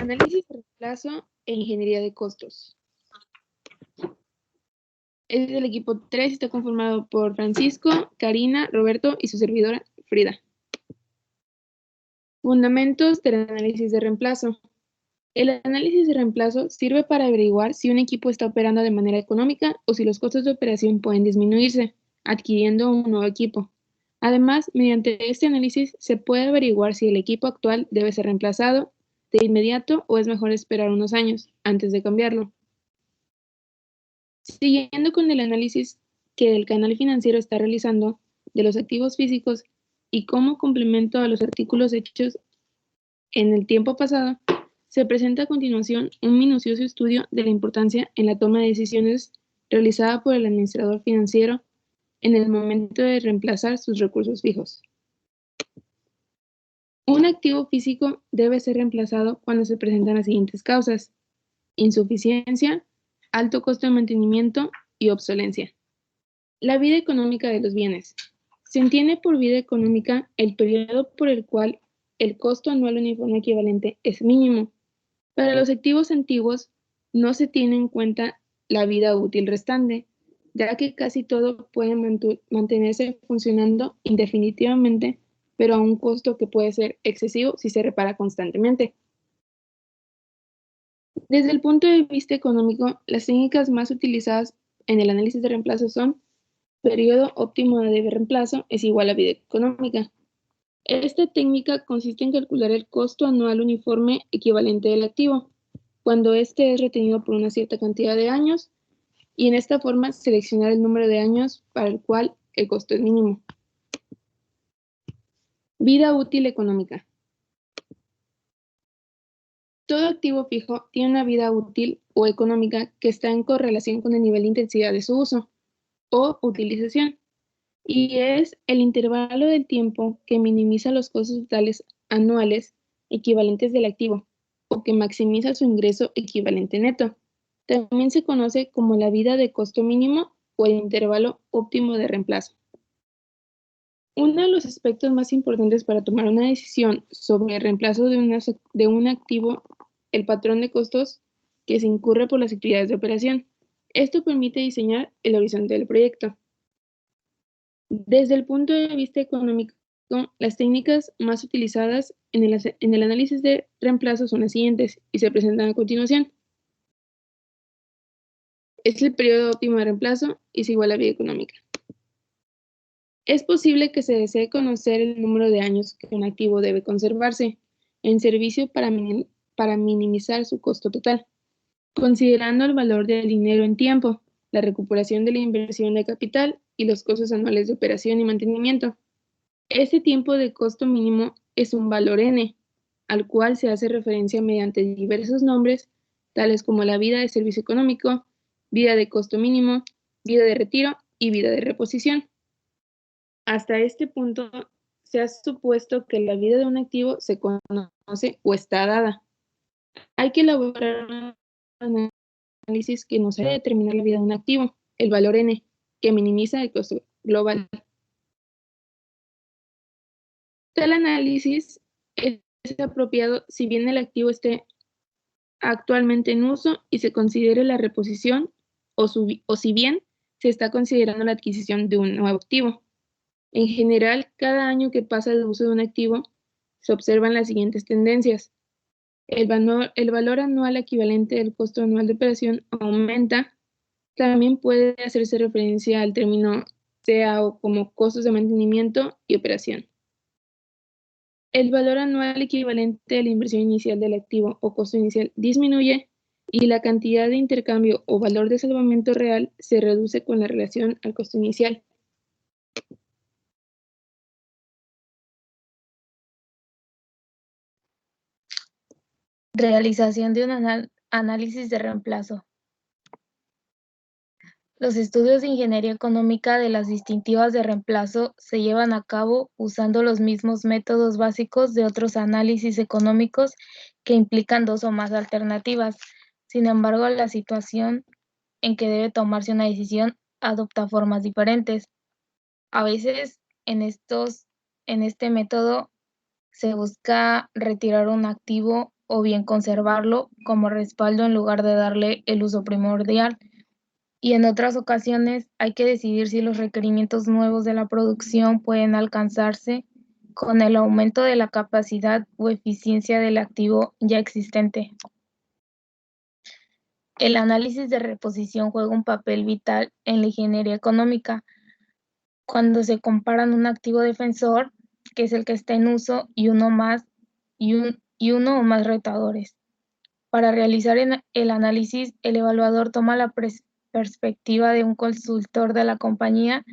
Análisis de reemplazo e ingeniería de costos. Es del equipo 3 y está conformado por Francisco, Karina, Roberto y su servidora Frida. Fundamentos del análisis de reemplazo. El análisis de reemplazo sirve para averiguar si un equipo está operando de manera económica o si los costos de operación pueden disminuirse, adquiriendo un nuevo equipo. Además, mediante este análisis se puede averiguar si el equipo actual debe ser reemplazado de inmediato o es mejor esperar unos años antes de cambiarlo. Siguiendo con el análisis que el canal financiero está realizando de los activos físicos y como complemento a los artículos hechos en el tiempo pasado, se presenta a continuación un minucioso estudio de la importancia en la toma de decisiones realizada por el administrador financiero en el momento de reemplazar sus recursos fijos. Un activo físico debe ser reemplazado cuando se presentan las siguientes causas: insuficiencia, alto costo de mantenimiento y obsolencia. La vida económica de los bienes. Se entiende por vida económica el periodo por el cual el costo anual uniforme equivalente es mínimo. Para los activos antiguos no se tiene en cuenta la vida útil restante, ya que casi todo puede mantenerse funcionando indefinitivamente, pero a un costo que puede ser excesivo si se repara constantemente. Desde el punto de vista económico, las técnicas más utilizadas en el análisis de reemplazo son: periodo óptimo de reemplazo es igual a vida económica. Esta técnica consiste en calcular el costo anual uniforme equivalente del activo, cuando éste es retenido por una cierta cantidad de años, y en esta forma seleccionar el número de años para el cual el costo es mínimo. Vida útil económica. Todo activo fijo tiene una vida útil o económica que está en correlación con el nivel de intensidad de su uso o utilización, y es el intervalo del tiempo que minimiza los costos totales anuales equivalentes del activo o que maximiza su ingreso equivalente neto. También se conoce como la vida de costo mínimo o el intervalo óptimo de reemplazo. Uno de los aspectos más importantes para tomar una decisión sobre el reemplazo de un activo, el patrón de costos que se incurre por las actividades de operación. Esto permite diseñar el horizonte del proyecto. Desde el punto de vista económico, las técnicas más utilizadas en el análisis de reemplazo son las siguientes y se presentan a continuación. Es el periodo óptimo de reemplazo y es igual a vida económica. Es posible que se desee conocer el número de años que un activo debe conservarse en servicio para minimizar su costo total, considerando el valor del dinero en tiempo, la recuperación de la inversión de capital y los costos anuales de operación y mantenimiento. Este tiempo de costo mínimo es un valor N, al cual se hace referencia mediante diversos nombres, tales como la vida de servicio económico, vida de costo mínimo, vida de retiro y vida de reposición. Hasta este punto, se ha supuesto que la vida de un activo se conoce o está dada. Hay que elaborar un análisis que nos ayude a determinar la vida de un activo, el valor N, que minimiza el costo global. Tal análisis es apropiado si bien el activo esté actualmente en uso y se considere la reposición o si bien se está considerando la adquisición de un nuevo activo. En general, cada año que pasa de uso de un activo, se observan las siguientes tendencias. El valor anual equivalente del costo anual de operación aumenta. También puede hacerse referencia al término CAO como costos de mantenimiento y operación. El valor anual equivalente a la inversión inicial del activo o costo inicial disminuye y la cantidad de intercambio o valor de salvamento real se reduce con la relación al costo inicial. Realización de un análisis de reemplazo. Los estudios de ingeniería económica de las distintivas de reemplazo se llevan a cabo usando los mismos métodos básicos de otros análisis económicos que implican dos o más alternativas. Sin embargo, la situación en que debe tomarse una decisión adopta formas diferentes. A veces, en este método se busca retirar un activo o bien conservarlo como respaldo en lugar de darle el uso primordial. Y en otras ocasiones hay que decidir si los requerimientos nuevos de la producción pueden alcanzarse con el aumento de la capacidad o eficiencia del activo ya existente. El análisis de reposición juega un papel vital en la ingeniería económica cuando se comparan un activo defensor, que es el que está en uso, y uno o más retadores. Para realizar el análisis, el evaluador toma la perspectiva de un consultor de la compañía,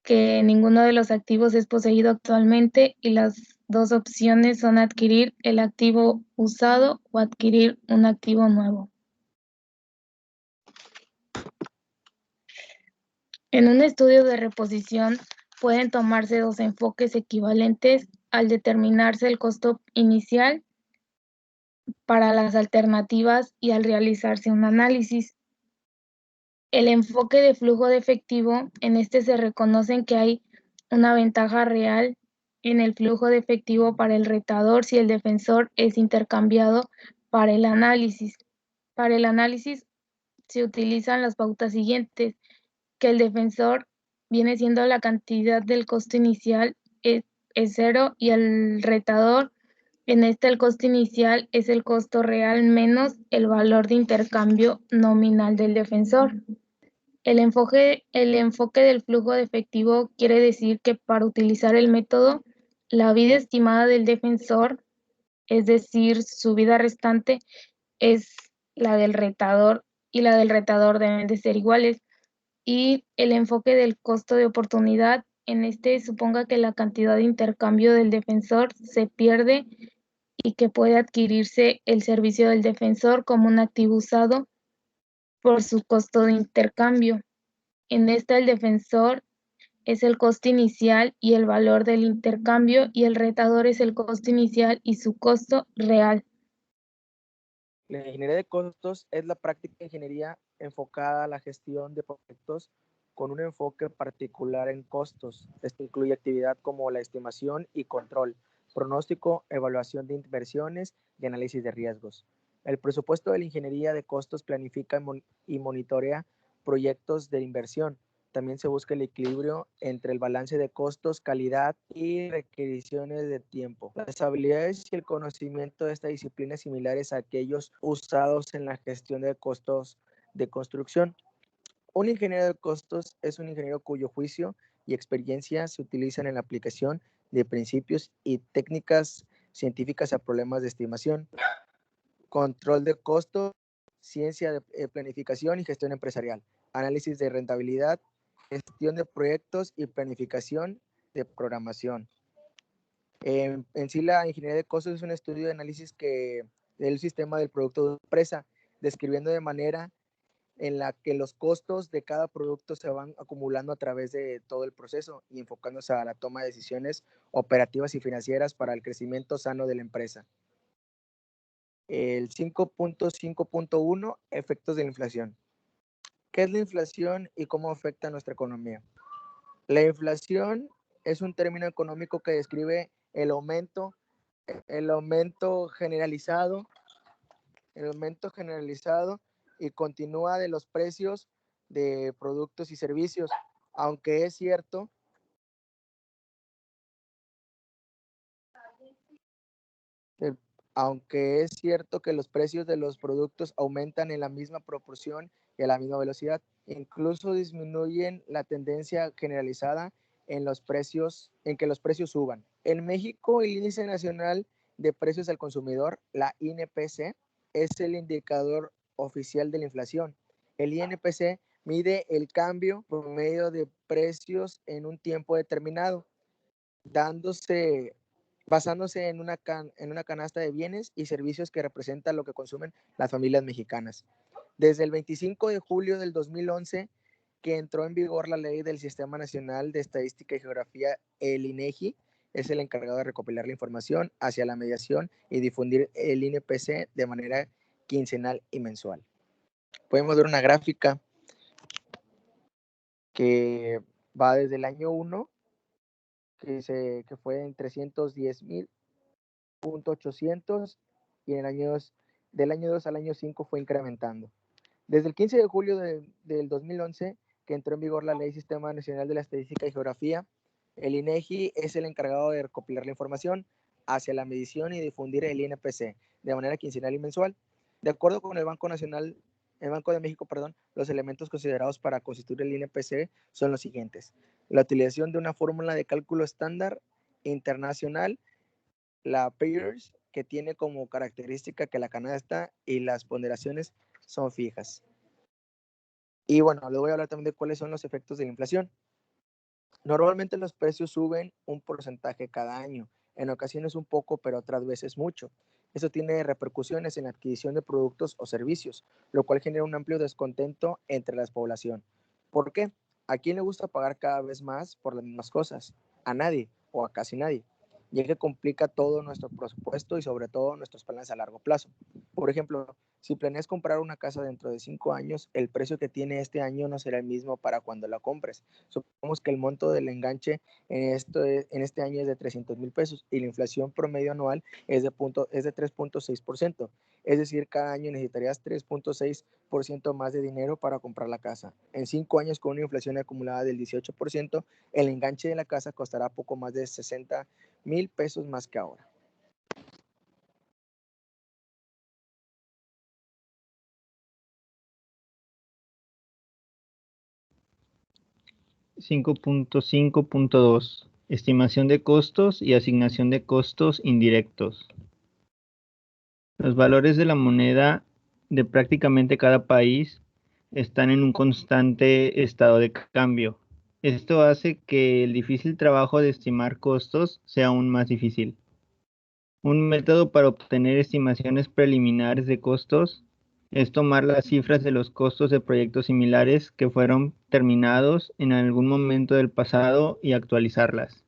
que ninguno de los activos es poseído actualmente y las dos opciones son adquirir el activo usado o adquirir un activo nuevo. En un estudio de reposición pueden tomarse dos enfoques equivalentes al determinarse el costo inicial para las alternativas y al realizarse un análisis. El enfoque de flujo de efectivo, en este se reconocen que hay una ventaja real en el flujo de efectivo para el retador si el defensor es intercambiado para el análisis. Para el análisis se utilizan las pautas siguientes, que el defensor viene siendo la cantidad del costo inicial es cero y el retador, en este el costo inicial es el costo real menos el valor de intercambio nominal del defensor. El enfoque del flujo de efectivo quiere decir que para utilizar el método, la vida estimada del defensor, es decir, su vida restante, es la del retador y la del retador deben de ser iguales. Y el enfoque del costo de oportunidad, en este suponga que la cantidad de intercambio del defensor se pierde y que puede adquirirse el servicio del defensor como un activo usado por su costo de intercambio. En esta el defensor es el costo inicial y el valor del intercambio y el retador es el costo inicial y su costo real. La ingeniería de costos es la práctica de ingeniería enfocada a la gestión de proyectos con un enfoque particular en costos. Esto incluye actividad como la estimación y control, pronóstico, evaluación de inversiones y análisis de riesgos. El presupuesto de la ingeniería de costos planifica y monitorea proyectos de inversión. También se busca el equilibrio entre el balance de costos, calidad y requisiciones de tiempo. Las habilidades y el conocimiento de esta disciplina similares a aquellos usados en la gestión de costos de construcción. Un ingeniero de costos es un ingeniero cuyo juicio y experiencia se utilizan en la aplicación de principios y técnicas científicas a problemas de estimación, control de costos, ciencia de planificación y gestión empresarial, análisis de rentabilidad, gestión de proyectos y planificación de programación. En sí, la ingeniería de costos es un estudio de análisis del sistema del producto de una empresa, describiendo de manera en la que los costos de cada producto se van acumulando a través de todo el proceso y enfocándose a la toma de decisiones operativas y financieras para el crecimiento sano de la empresa. El 5.5.1, efectos de la inflación. ¿Qué es la inflación y cómo afecta a nuestra economía? La inflación es un término económico que describe el aumento generalizado y continúa de los precios de productos y servicios, aunque es cierto que los precios de los productos aumentan en la misma proporción y a la misma velocidad. Incluso disminuyen la tendencia generalizada en que los precios suban. En México, el Índice Nacional de Precios al Consumidor, la INPC, es el indicador oficial de la inflación. El INPC mide el cambio promedio de precios en un tiempo determinado, basándose en una canasta de bienes y servicios que representa lo que consumen las familias mexicanas. Desde el 25 de julio del 2011, que entró en vigor la ley del Sistema Nacional de Estadística y Geografía, el INEGI es el encargado de recopilar la información hacia la mediación y difundir el INPC de manera quincenal y mensual. Podemos ver una gráfica que va desde el año 1, que fue en 310,800 y del año 2 al año 5 fue incrementando. Desde el 15 de julio del 2011, que entró en vigor la Ley Sistema Nacional de la Estadística y Geografía, el INEGI es el encargado de recopilar la información hacia la medición y difundir el INPC de manera quincenal y mensual. De acuerdo con el Banco de México, los elementos considerados para constituir el INPC son los siguientes: la utilización de una fórmula de cálculo estándar internacional, la PAIRS, que tiene como característica que la canasta y las ponderaciones son fijas. Y bueno, les voy a hablar también de cuáles son los efectos de la inflación. Normalmente los precios suben un porcentaje cada año, en ocasiones un poco, pero otras veces mucho. Eso tiene repercusiones en la adquisición de productos o servicios, lo cual genera un amplio descontento entre la población. ¿Por qué? ¿A quién le gusta pagar cada vez más por las mismas cosas? A nadie o a casi nadie, ya que complica todo nuestro presupuesto y sobre todo nuestros planes a largo plazo. Por ejemplo, si planeas comprar una casa dentro de 5 años, el precio que tiene este año no será el mismo para cuando la compres. Supongamos que el monto del enganche en este año es de 300,000 pesos y la inflación promedio anual es de 3.6%. Es decir, cada año necesitarías 3.6% más de dinero para comprar la casa. En 5 años, con una inflación acumulada del 18%, el enganche de la casa costará poco más de 60,000 pesos más que ahora. (5.5.2) Estimación de costos y asignación de costos indirectos. Los valores de la moneda de prácticamente cada país están en un constante estado de cambio. Esto hace que el difícil trabajo de estimar costos sea aún más difícil. Un método para obtener estimaciones preliminares de costos es tomar las cifras de los costos de proyectos similares que fueron terminados en algún momento del pasado y actualizarlas.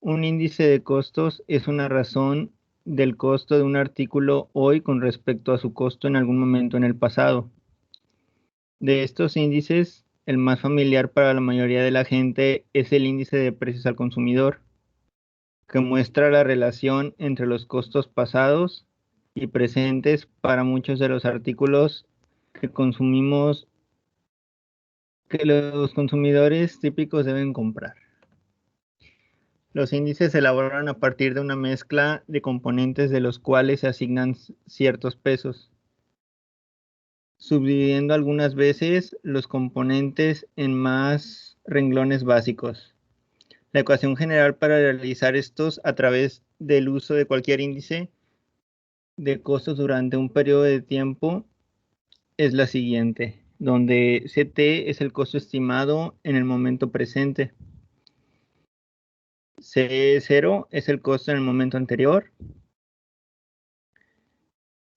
Un índice de costos es una razón del costo de un artículo hoy con respecto a su costo en algún momento en el pasado. De estos índices, el más familiar para la mayoría de la gente es el índice de precios al consumidor, que muestra la relación entre los costos pasados y presentes para muchos de los artículos que consumimos, que los consumidores típicos deben comprar. Los índices se elaboran a partir de una mezcla de componentes de los cuales se asignan ciertos pesos, subdividiendo algunas veces los componentes en más renglones básicos. La ecuación general para realizar estos a través del uso de cualquier índice de costos durante un periodo de tiempo es la siguiente, donde CT es el costo estimado en el momento presente, C0 es el costo en el momento anterior,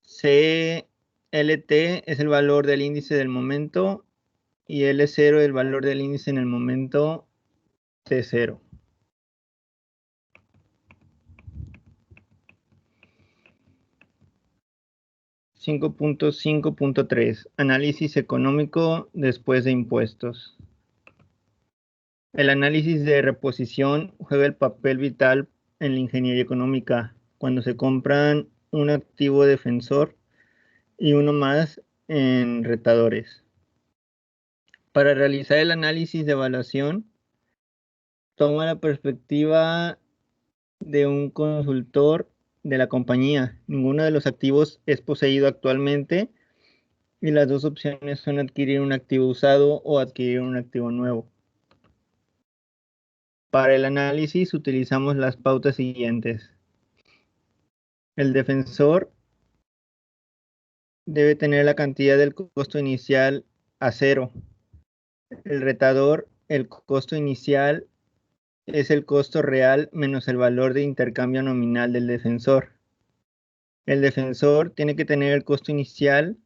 CLT es el valor del índice del momento y L0 el valor del índice en el momento T0. (5.5.3) Análisis económico después de impuestos. El análisis de reposición juega el papel vital en la ingeniería económica cuando se compran un activo defensor y uno más en retadores. Para realizar el análisis de evaluación, toma la perspectiva de un consultor de la compañía. Ninguno de los activos es poseído actualmente y las dos opciones son adquirir un activo usado o adquirir un activo nuevo. Para el análisis utilizamos las pautas siguientes. El defensor debe tener la cantidad del costo inicial a cero. El retador, el costo inicial es el costo real menos el valor de intercambio nominal del defensor. El defensor tiene que tener el costo inicial,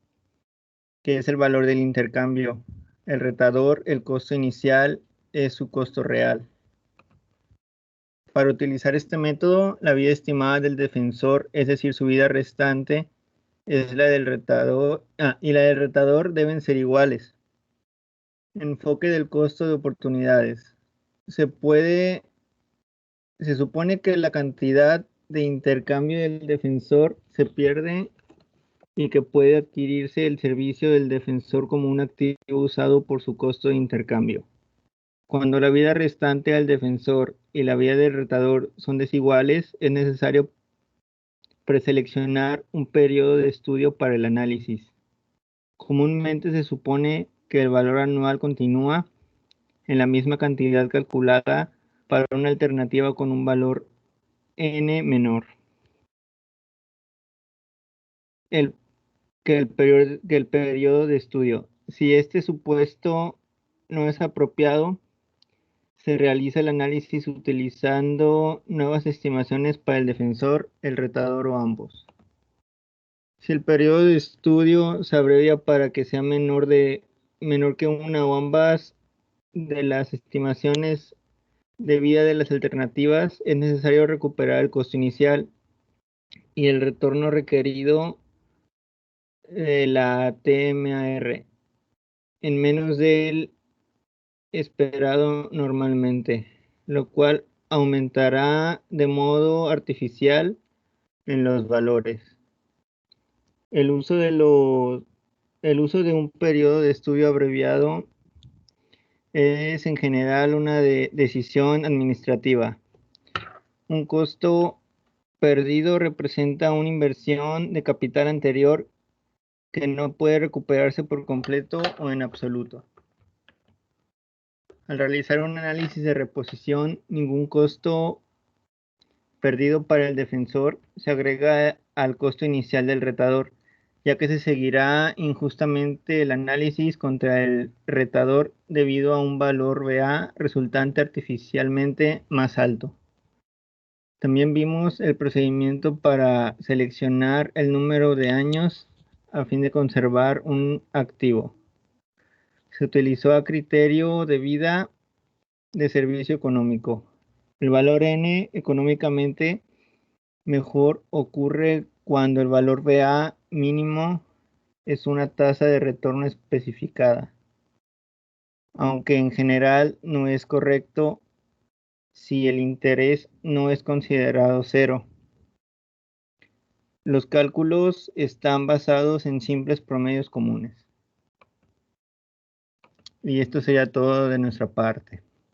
que es el valor del intercambio. El retador, el costo inicial es su costo real. Para utilizar este método, la vida estimada del defensor, es decir, su vida restante, es la del retador, y la del retador deben ser iguales. Enfoque del costo de oportunidades. Se supone que la cantidad de intercambio del defensor se pierde y que puede adquirirse el servicio del defensor como un activo usado por su costo de intercambio. Cuando la vida restante al defensor y la vida del retador son desiguales, es necesario preseleccionar un periodo de estudio para el análisis. Comúnmente se supone que el valor anual continúa en la misma cantidad calculada para una alternativa con un valor n menor. Que el periodo de estudio. Si este supuesto no es apropiado, se realiza el análisis utilizando nuevas estimaciones para el defensor, el retador o ambos. Si el periodo de estudio se abrevia para que sea menor que una o ambas de las estimaciones de vida de las alternativas, es necesario recuperar el costo inicial y el retorno requerido de la TMAR en menos del esperado normalmente, lo cual aumentará de modo artificial en los valores. El uso de un periodo de estudio abreviado es en general una decisión administrativa. Un costo perdido representa una inversión de capital anterior que no puede recuperarse por completo o en absoluto. Al realizar un análisis de reposición, ningún costo perdido para el defensor se agrega al costo inicial del retador, ya que se seguirá injustamente el análisis contra el retador debido a un valor BA resultante artificialmente más alto. También vimos el procedimiento para seleccionar el número de años a fin de conservar un activo. Se utilizó a criterio de vida de servicio económico. El valor N económicamente mejor ocurre cuando el valor BA mínimo es una tasa de retorno especificada, aunque en general no es correcto si el interés no es considerado cero. Los cálculos están basados en simples promedios comunes. Y esto sería todo de nuestra parte.